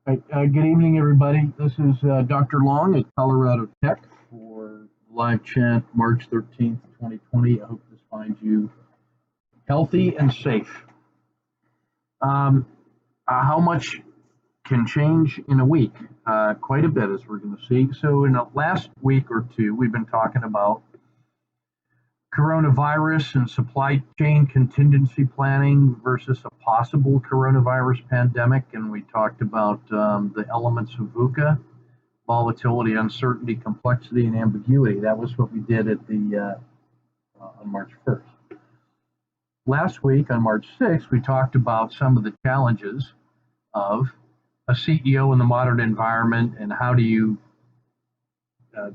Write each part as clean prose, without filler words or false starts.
Right, good evening, everybody. This is Dr. Long at Colorado Tech for live chat March 13th, 2020. I hope this finds you healthy and safe. How much can change in a week? Quite a bit, as we're going to see. So, in the last week or two, we've been talking about coronavirus and supply chain contingency planning versus a possible coronavirus pandemic. And we talked about the elements of VUCA: volatility, uncertainty, complexity, and ambiguity. That was what we did at the on March 1st. Last week, on March 6th, we talked about some of the challenges of a CEO in the modern environment and how do you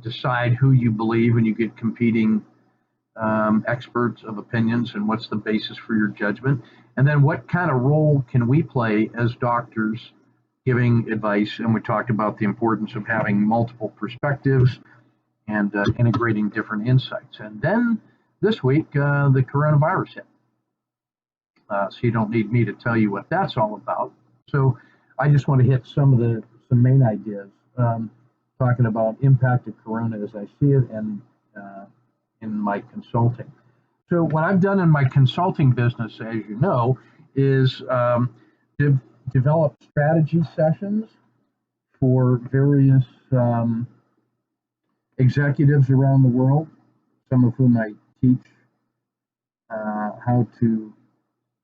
decide who you believe when you get competing experts of opinions, and what's the basis for your judgment, and then what kind of role can we play as doctors giving advice. And we talked about the importance of having multiple perspectives and integrating different insights. And then this week, the coronavirus hit. So you don't need me to tell you what that's all about. So I just want to hit some main ideas, talking about impact of corona as I see it, and in my consulting. So what I've done in my consulting business, as you know, is develop strategy sessions for various executives around the world, some of whom I teach how to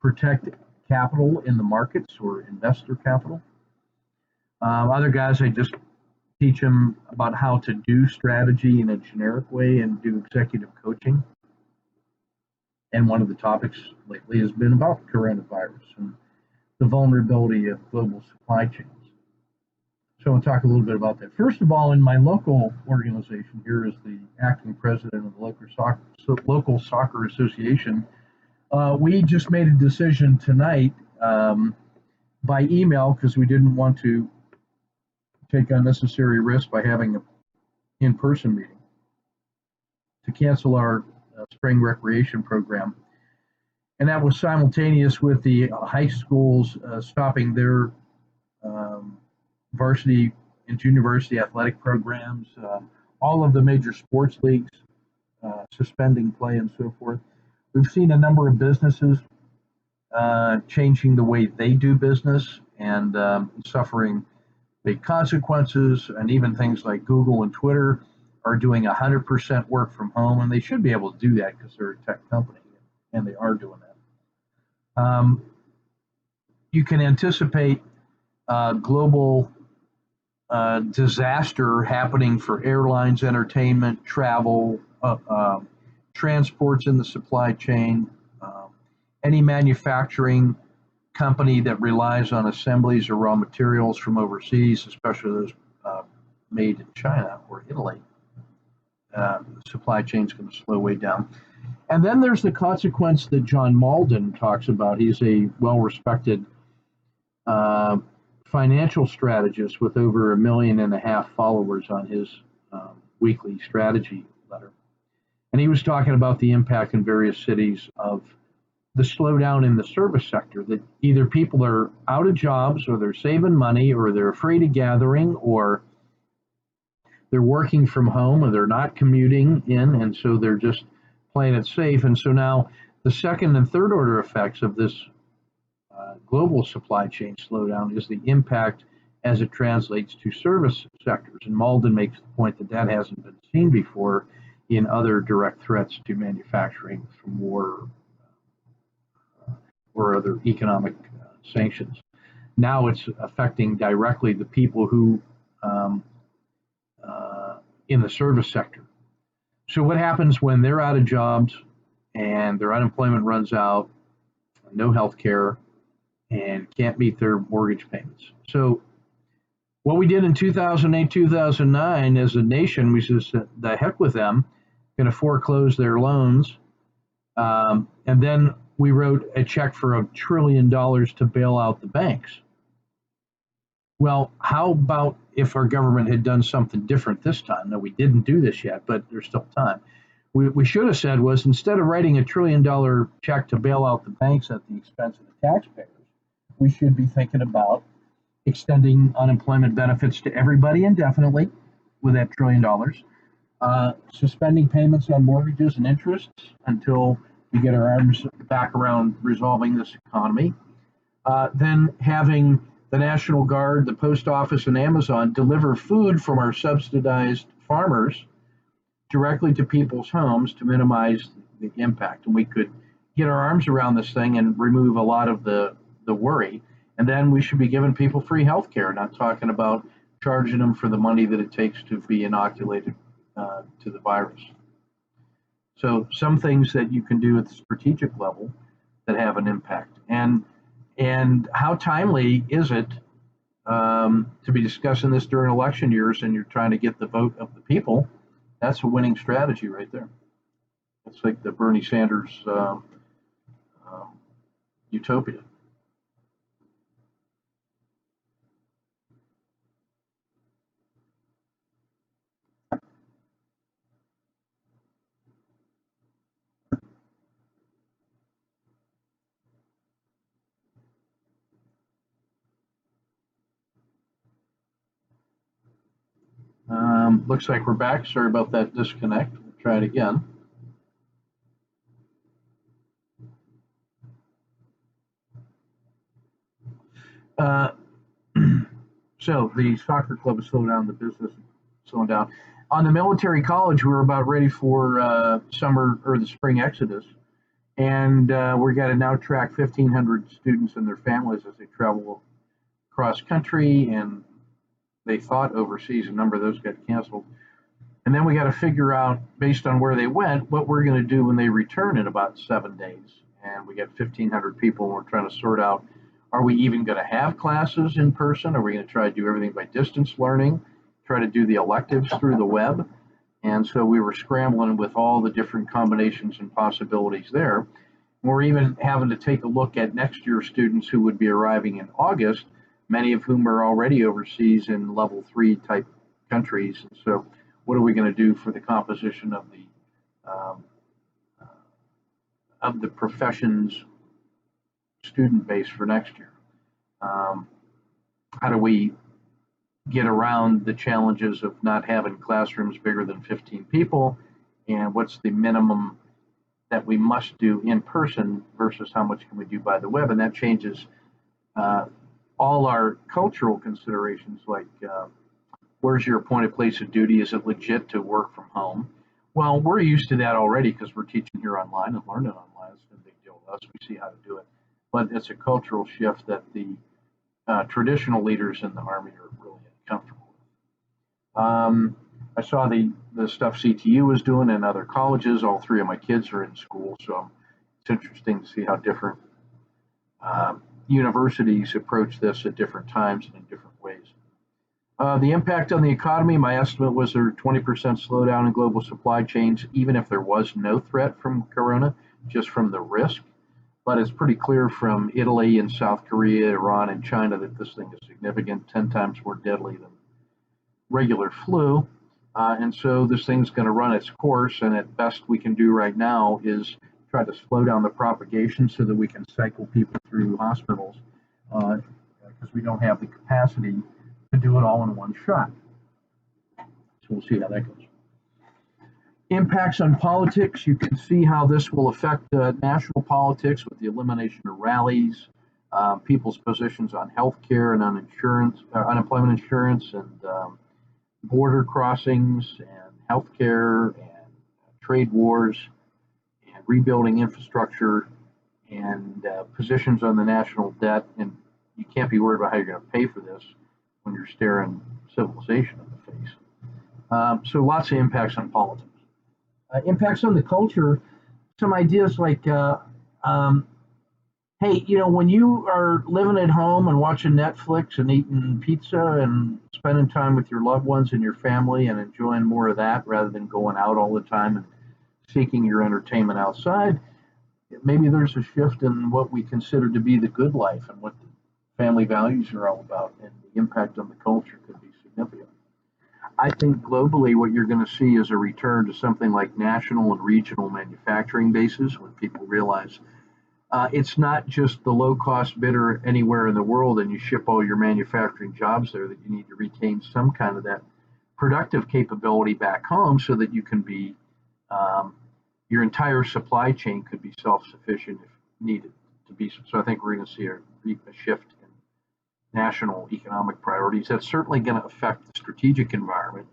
protect capital in the markets, or investor capital. Other guys, I just teach them about how to do strategy in a generic way and do executive coaching. And one of the topics lately has been about coronavirus and the vulnerability of global supply chains. So I'll talk a little bit about that. First of all, in my local organization here, as the acting president of the local soccer association, we just made a decision tonight by email, because we didn't want to take unnecessary risk by having an in-person meeting, to cancel our spring recreation program. And that was simultaneous with the high schools stopping their varsity and junior varsity athletic programs, all of the major sports leagues suspending play and so forth. We've seen a number of businesses changing the way they do business and suffering big consequences, and even things like Google and Twitter are doing 100% work from home, and they should be able to do that because they're a tech company, and they are doing that. You can anticipate global disaster happening for airlines, entertainment, travel, transports in the supply chain, any manufacturing company that relies on assemblies or raw materials from overseas, especially those made in China or Italy. The supply chain is going to slow way down. And then there's the consequence that John Malden talks about. He's a well-respected financial strategist with over 1.5 million followers on his weekly strategy letter. And he was talking about the impact in various cities of the slowdown in the service sector, that either people are out of jobs, or they're saving money, or they're afraid of gathering, or they're working from home, or they're not commuting in, and so they're just playing it safe. And so now the second and third order effects of this global supply chain slowdown is the impact as it translates to service sectors. And Malden makes the point that that hasn't been seen before in other direct threats to manufacturing from war or other economic sanctions. Now it's affecting directly the people who in the service sector. So what happens when they're out of jobs and their unemployment runs out, no health care, and can't meet their mortgage payments? So what we did in 2008, 2009 as a nation, we said, the heck with them, going to foreclose their loans. And then we wrote a check for $1 trillion to bail out the banks. Well, how about if our government had done something different this time? Now, we didn't do this yet, but there's still time. We should have said was, instead of writing $1 trillion check to bail out the banks at the expense of the taxpayers, we should be thinking about extending unemployment benefits to everybody indefinitely with that $1 trillion, suspending payments on mortgages and interests until we get our arms back around resolving this economy. Then having the National Guard, the Post Office, and Amazon deliver food from our subsidized farmers directly to people's homes to minimize the impact. And we could get our arms around this thing and remove a lot of the worry. And then we should be giving people free health care, not talking about charging them for the money that it takes to be inoculated to the virus. So some things that you can do at the strategic level that have an impact. And how timely is it to be discussing this during election years and you're trying to get the vote of the people? That's a winning strategy right there. It's like the Bernie Sanders utopia. Looks like we're back. Sorry about that disconnect. We'll try it again. So the soccer club is slowing down, the business is slowing down. On the military college, we were about ready for summer or the spring exodus. And we're going to now track 1,500 students and their families as they travel cross country, and they thought overseas. A number of those got canceled. And then we got to figure out, based on where they went, what we're going to do when they return in about 7 days. And we got 1,500 people, and we're trying to sort out, are we even going to have classes in person? Are we going to try to do everything by distance learning, try to do the electives through the web? And so we were scrambling with all the different combinations and possibilities there. We're even having to take a look at next year's students who would be arriving in August, many of whom are already overseas in level 3 type countries. And so what are we going to do for the composition of the profession's student base for next year? How do we get around the challenges of not having classrooms bigger than 15 people? And what's the minimum that we must do in person versus how much can we do by the web? And that changes all our cultural considerations, like where's your appointed place of duty? Is it legit to work from home? Well, we're used to that already because we're teaching here online and learning online. It's no big deal to us. We see how to do it. But it's a cultural shift that the traditional leaders in the Army are really uncomfortable with. I saw the stuff CTU is doing and other colleges. All 3 of my kids are in school, so it's interesting to see how different universities approach this at different times and in different ways. The impact on the economy, my estimate was there 20% slowdown in global supply chains, even if there was no threat from corona, just from the risk. But it's pretty clear from Italy and South Korea, Iran, and China that this thing is significant, 10 times more deadly than regular flu. And so this thing's going to run its course, and at best we can do right now is try to slow down the propagation so that we can cycle people through hospitals, because we don't have the capacity to do it all in one shot. So we'll see how that goes. Impacts on politics. You can see how this will affect national politics with the elimination of rallies, people's positions on health care and on insurance, unemployment insurance, and border crossings, and health care, and trade wars, and rebuilding infrastructure, and positions on the national debt. And you can't be worried about how you're going to pay for this when you're staring civilization in the face. So lots of impacts on politics. Impacts on the culture, some ideas like, hey, when you are living at home and watching Netflix and eating pizza and spending time with your loved ones and your family and enjoying more of that rather than going out all the time and seeking your entertainment outside, maybe there's a shift in what we consider to be the good life and what the family values are all about, and the impact on the culture could be significant. I think globally what you're going to see is a return to something like national and regional manufacturing bases when people realize it's not just the low-cost bidder anywhere in the world and you ship all your manufacturing jobs there, that you need to retain some kind of that productive capability back home so that you can be, your entire supply chain could be self-sufficient if needed to be. So I think we're going to see a shift in national economic priorities. That's certainly going to affect the strategic environment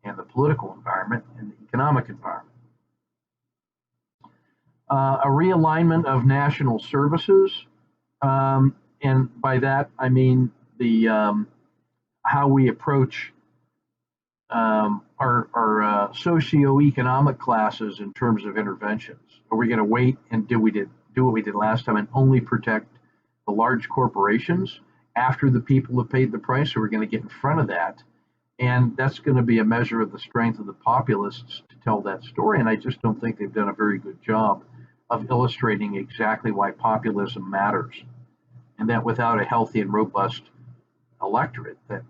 and the political environment and the economic environment. A realignment of national services, and by that I mean the how we approach our socioeconomic classes in terms of interventions. Are we going to wait and do what we did last time and only protect the large corporations after the people have paid the price? Or we're going to get in front of that, and that's going to be a measure of the strength of the populists to tell that story. And I just don't think they've done a very good job of illustrating exactly why populism matters, and that without a healthy and robust electorate, that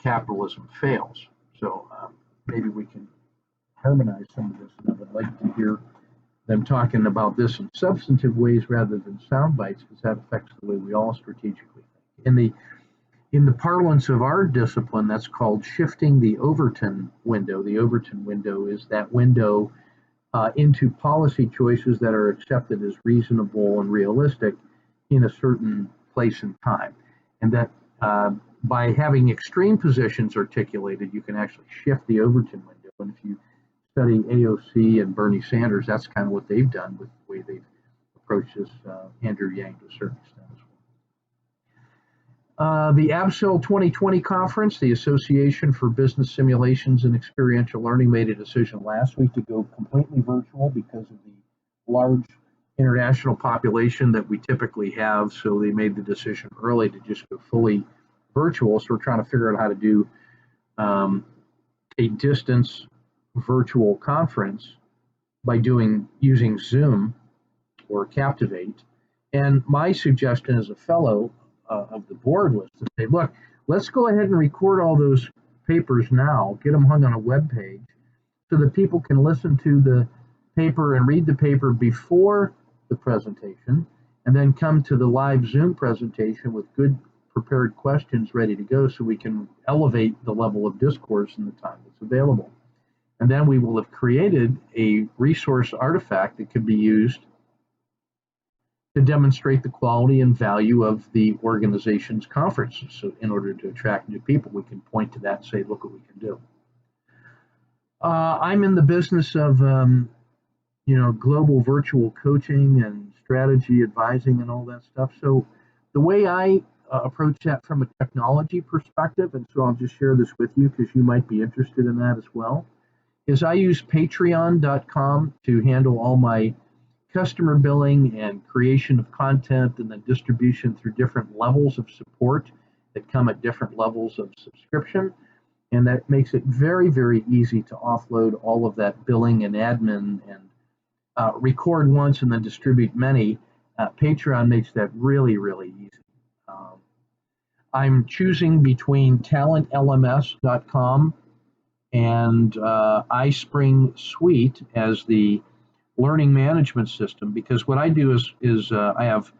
capitalism fails. So maybe we can harmonize some of this, and I would like to hear them talking about this in substantive ways rather than sound bites, because that affects the way we all strategically think. In the parlance of our discipline, that's called shifting the Overton window. The Overton window is that window into policy choices that are accepted as reasonable and realistic in a certain place and time. And that by having extreme positions articulated, you can actually shift the Overton window. And if you study AOC and Bernie Sanders, that's kind of what they've done with the way they've approached this, Andrew Yang to a certain extent as well. The ABSIL 2020 conference, the Association for Business Simulations and Experiential Learning, made a decision last week to go completely virtual because of the large international population that we typically have. So they made the decision early to just go fully virtual. So we're trying to figure out how to do a distance virtual conference by using Zoom or Captivate. And my suggestion as a fellow of the board was to say, look, let's go ahead and record all those papers now, get them hung on a web page so that people can listen to the paper and read the paper before the presentation, and then come to the live Zoom presentation with good prepared questions ready to go so we can elevate the level of discourse in the time that's available. And then we will have created a resource artifact that could be used to demonstrate the quality and value of the organization's conferences. So in order to attract new people, we can point to that and say, look what we can do. I'm in the business of global virtual coaching and strategy advising and all that stuff. So the way I approach that from a technology perspective, and so I'll just share this with you because you might be interested in that as well, is I use patreon.com to handle all my customer billing and creation of content and then distribution through different levels of support that come at different levels of subscription. And that makes it very, very easy to offload all of that billing and admin and record once and then distribute many. Patreon makes that really, really easy. I'm choosing between talentlms.com and iSpring Suite as the learning management system, because what I do is I have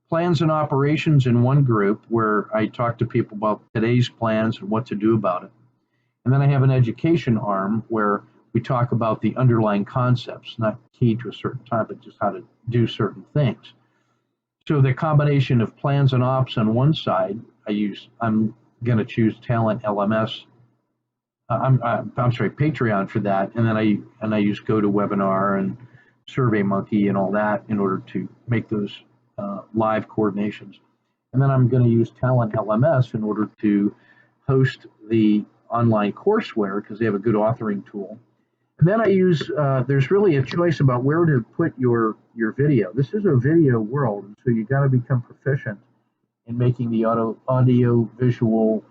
plans and operations in one group where I talk to people about today's plans and what to do about it. And then I have an education arm where we talk about the underlying concepts, not key to a certain time, but just how to do certain things. So the combination of plans and ops on one side, I'm going to choose Talent LMS. Patreon for that, and then I use GoToWebinar and SurveyMonkey and all that in order to make those live coordinations. And then I'm going to use Talent LMS in order to host the online courseware because they have a good authoring tool. And then I use, there's really a choice about where to put your video. This is a video world, and so you got to become proficient in making the audio visual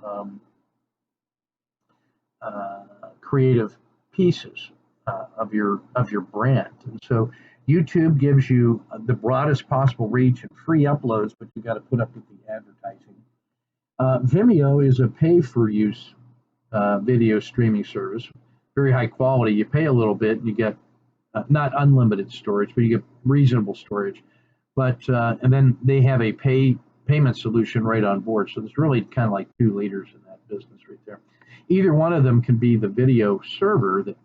creative pieces of your brand. And so YouTube gives you the broadest possible reach and free uploads, but you got to put up with the advertising. Vimeo is a pay-for-use video streaming service, very high quality. You pay a little bit, and you get not unlimited storage, but you get reasonable storage. But and then they have a payment solution right on board. So there's really kind of like two leaders in that business right there. Either one of them can be the video server that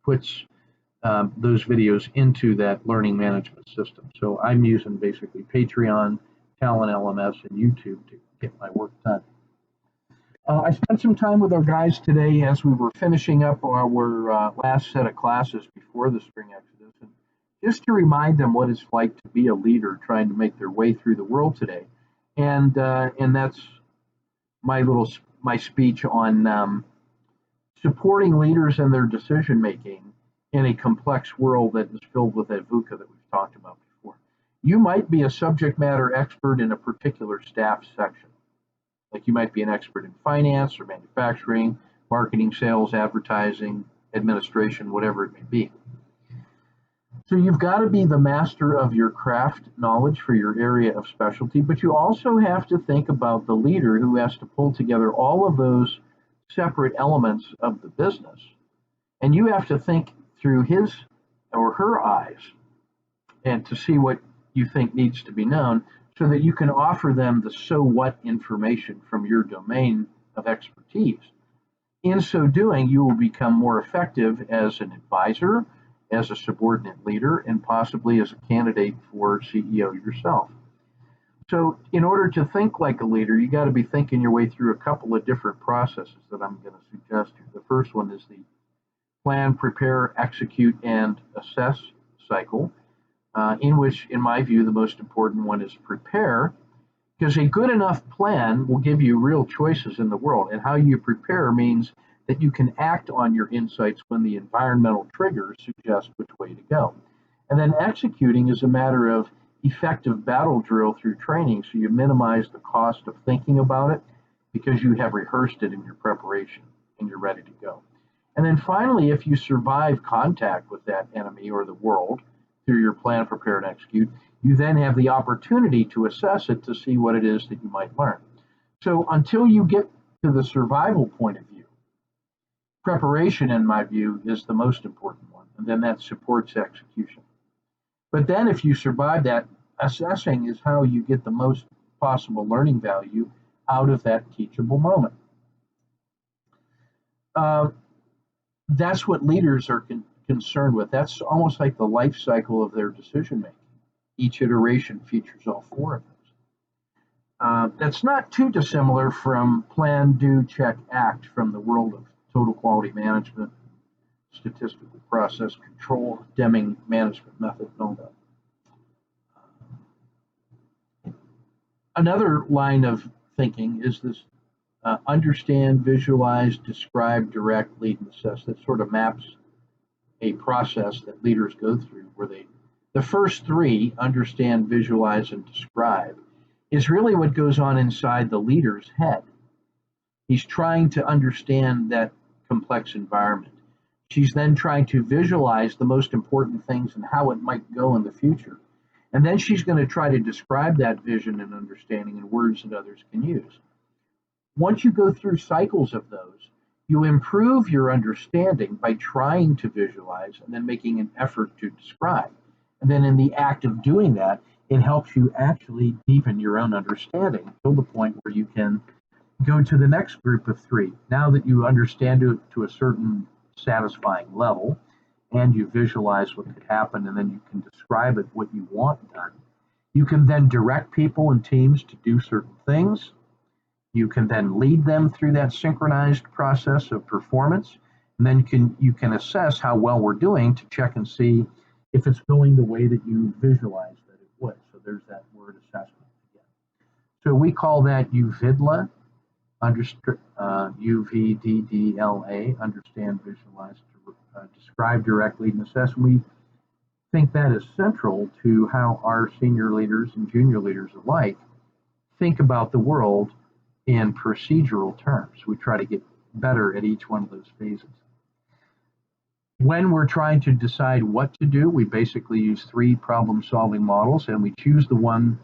puts those videos into that learning management system. So I'm using basically Patreon, Talent LMS, and YouTube to get my work done. I spent some time with our guys today as we were finishing up our last set of classes before the spring exodus, and just to remind them what it's like to be a leader trying to make their way through the world today. And that's my speech on supporting leaders in their decision making in a complex world that is filled with that VUCA that we've talked about before. You might be a subject matter expert in a particular staff section. Like you might be an expert in finance or manufacturing, marketing, sales, advertising, administration, whatever it may be. So you've got to be the master of your craft knowledge for your area of specialty, but you also have to think about the leader who has to pull together all of those separate elements of the business. And you have to think through his or her eyes and to see what you think needs to be known, so that you can offer them the so what information from your domain of expertise. In so doing, you will become more effective as an advisor, as a subordinate leader, and possibly as a candidate for CEO yourself. So in order to think like a leader, you got to be thinking your way through a couple of different processes that I'm going to suggest here. The first one is the plan, prepare, execute, and assess cycle. In which, in my view, the most important one is prepare, because a good enough plan will give you real choices in the world. And how you prepare means that you can act on your insights when the environmental triggers suggest which way to go. And then executing is a matter of effective battle drill through training, so you minimize the cost of thinking about it because you have rehearsed it in your preparation and you're ready to go. And then finally, if you survive contact with that enemy or the world, through your plan, prepare, and execute, you then have the opportunity to assess it to see what it is that you might learn. So until you get to the survival point of view, preparation, in my view, is the most important one, and then that supports execution. But then if you survive that, assessing is how you get the most possible learning value out of that teachable moment. That's what leaders are concerned with. That's almost like the life cycle of their decision making. Each iteration features all four of those. That's not too dissimilar from plan, do, check, act from the world of total quality management, statistical process control, Deming management method, and all that. Another line of thinking is this understand, visualize, describe, direct, lead, and assess. That sort of maps a process that leaders go through where the first three, understand, visualize, and describe, is really what goes on inside the leader's head. He's trying to understand that complex environment. She's then trying to visualize the most important things and how it might go in the future. And then she's going to try to describe that vision and understanding in words that others can use. Once you go through cycles of those, you improve your understanding by trying to visualize and then making an effort to describe. And then in the act of doing that, it helps you actually deepen your own understanding until the point where you can go to the next group of three. Now that you understand it to a certain satisfying level and you visualize what could happen and then you can describe it what you want done, you can then direct people and teams to do certain things. You can then lead them through that synchronized process of performance, and then you can assess how well we're doing to check and see if it's going the way that you visualized that it would. So there's that word assessment again. So we call that UVDLA, UVDDLA, understand, visualize, describe, direct, lead, and assess. We think that is central to how our senior leaders and junior leaders alike think about the world in procedural terms. We try to get better at each one of those phases. When we're trying to decide what to do, we basically use three problem-solving models, and we choose the one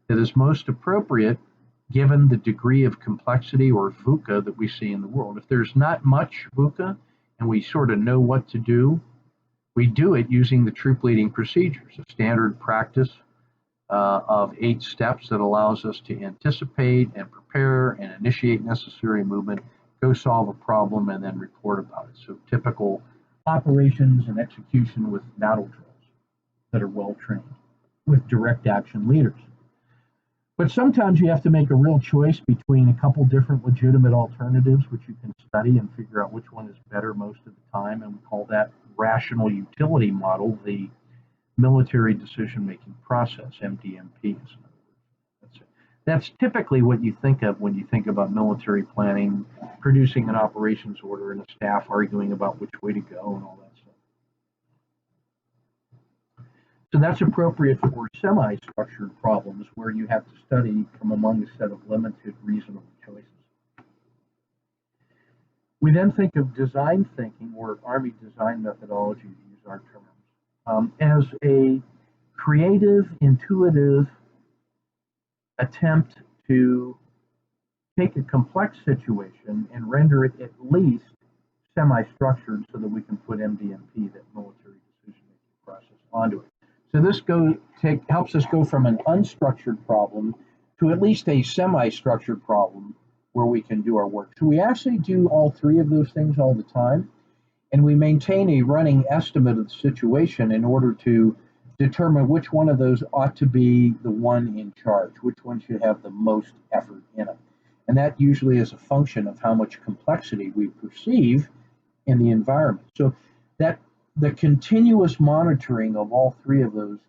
that is most appropriate given the degree of complexity or VUCA that we see in the world. If there's not much VUCA and we sort of know what to do, We do it using the troop leading procedures, a standard practice of 8 steps that allows us to anticipate and prepare and initiate necessary movement, go solve a problem, and then report about it. So typical operations and execution with battle drills that are well trained with direct action leaders. But sometimes you have to make a real choice between a couple different legitimate alternatives, which you can study and figure out which one is better most of the time. And we call that rational utility model, the military decision-making process, MDMP. That's typically what you think of when you think about military planning, producing an operations order, and a staff arguing about which way to go and all that stuff. So that's appropriate for semi-structured problems where you have to study from among a set of limited reasonable choices. We then think of design thinking, or Army design methodology, to use our terms, as a creative, intuitive attempt to take a complex situation and render it at least semi-structured so that we can put MDMP, that military decision-making process, onto it. So this helps us go from an unstructured problem to at least a semi-structured problem where we can do our work. So we actually do all 3 of those things all the time, and we maintain a running estimate of the situation in order to determine which one of those ought to be the one in charge, which one should have the most effort in it. And that usually is a function of how much complexity we perceive in the environment. So that the continuous monitoring of all 3 of those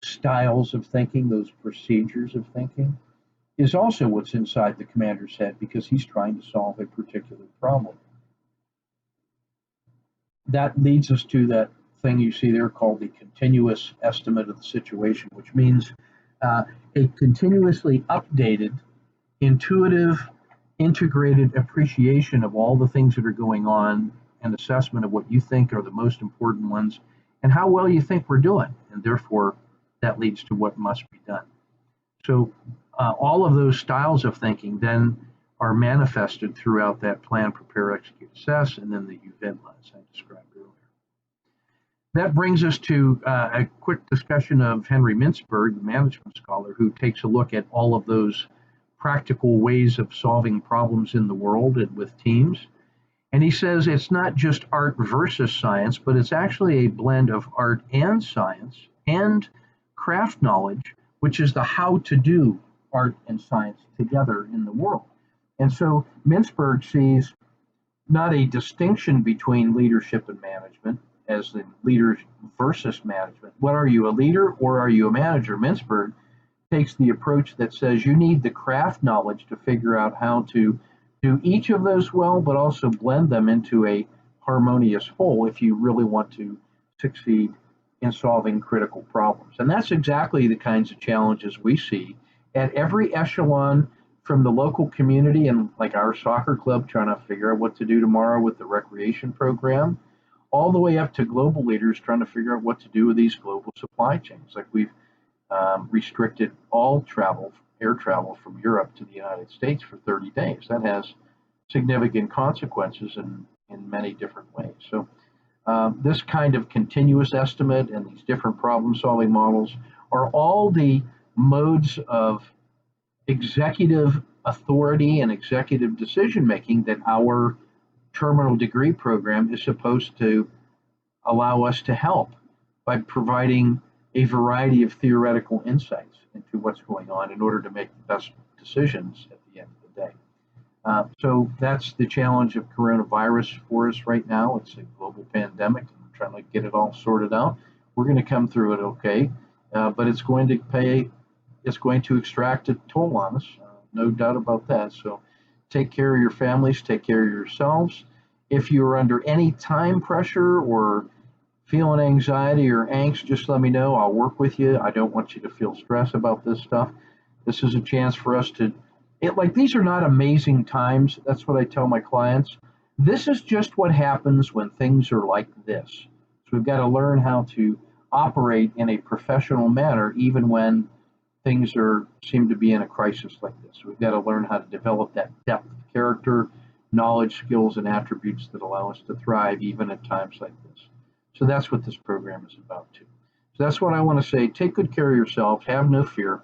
styles of thinking, those procedures of thinking, is also what's inside the commander's head because he's trying to solve a particular problem. That leads us to that thing you see there called the continuous estimate of the situation, which means a continuously updated, intuitive, integrated appreciation of all the things that are going on and assessment of what you think are the most important ones and how well you think we're doing. And therefore, that leads to what must be done. So all of those styles of thinking then are manifested throughout that plan, prepare, execute, assess, and then the event lens I described earlier. That brings us to a quick discussion of Henry Mintzberg, the management scholar, who takes a look at all of those practical ways of solving problems in the world and with teams. And he says it's not just art versus science, but it's actually a blend of art and science and craft knowledge, which is the how to do art and science together in the world. And so Mintzberg sees not a distinction between leadership and management as in leaders versus management. What are you, a leader or are you a manager? Mintzberg takes the approach that says you need the craft knowledge to figure out how to do each of those well, but also blend them into a harmonious whole if you really want to succeed in solving critical problems. And that's exactly the kinds of challenges we see at every echelon, from the local community and like our soccer club trying to figure out what to do tomorrow with the recreation program, all the way up to global leaders trying to figure out what to do with these global supply chains. Like we've restricted all travel, air travel from Europe to the United States for 30 days. That has significant consequences in many different ways. So this kind of continuous estimate and these different problem-solving models are all the modes of executive authority and executive decision-making that our terminal degree program is supposed to allow us to help by providing a variety of theoretical insights into what's going on in order to make the best decisions at the end of the day. So that's the challenge of coronavirus for us right now. It's a global pandemic, and we're trying to get it all sorted out. We're going to come through it okay, but it's going to extract a toll on us, no doubt about that. So take care of your families, take care of yourselves. If you're under any time pressure or feeling anxiety or angst, just let me know. I'll work with you. I don't want you to feel stress about this stuff. This is a chance for us to, these are not amazing times. That's what I tell my clients. This is just what happens when things are like this. So we've got to learn how to operate in a professional manner, even when things seem to be in a crisis like this. So we've got to learn how to develop that depth of character, knowledge, skills, and attributes that allow us to thrive even at times like this. So that's what this program is about too. So that's what I want to say. Take good care of yourself. Have no fear.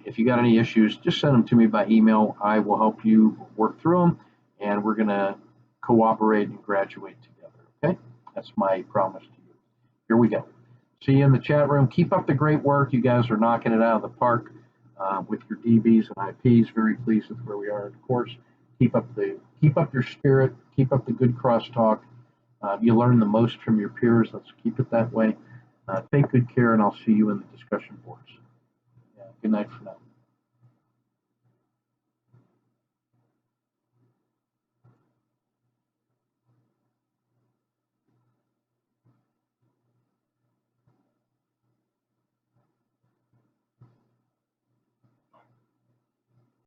If you got any issues, just send them to me by email. I will help you work through them, and we're going to cooperate and graduate together. Okay? That's my promise to you. Here we go. See you in the chat room. Keep up the great work. You guys are knocking it out of the park with your DBs and IPs. Very pleased with where we are in the course. Keep up your spirit. Keep up the good crosstalk. You learn the most from your peers. Let's keep it that way. Take good care, and I'll see you in the discussion boards. Yeah, good night for now.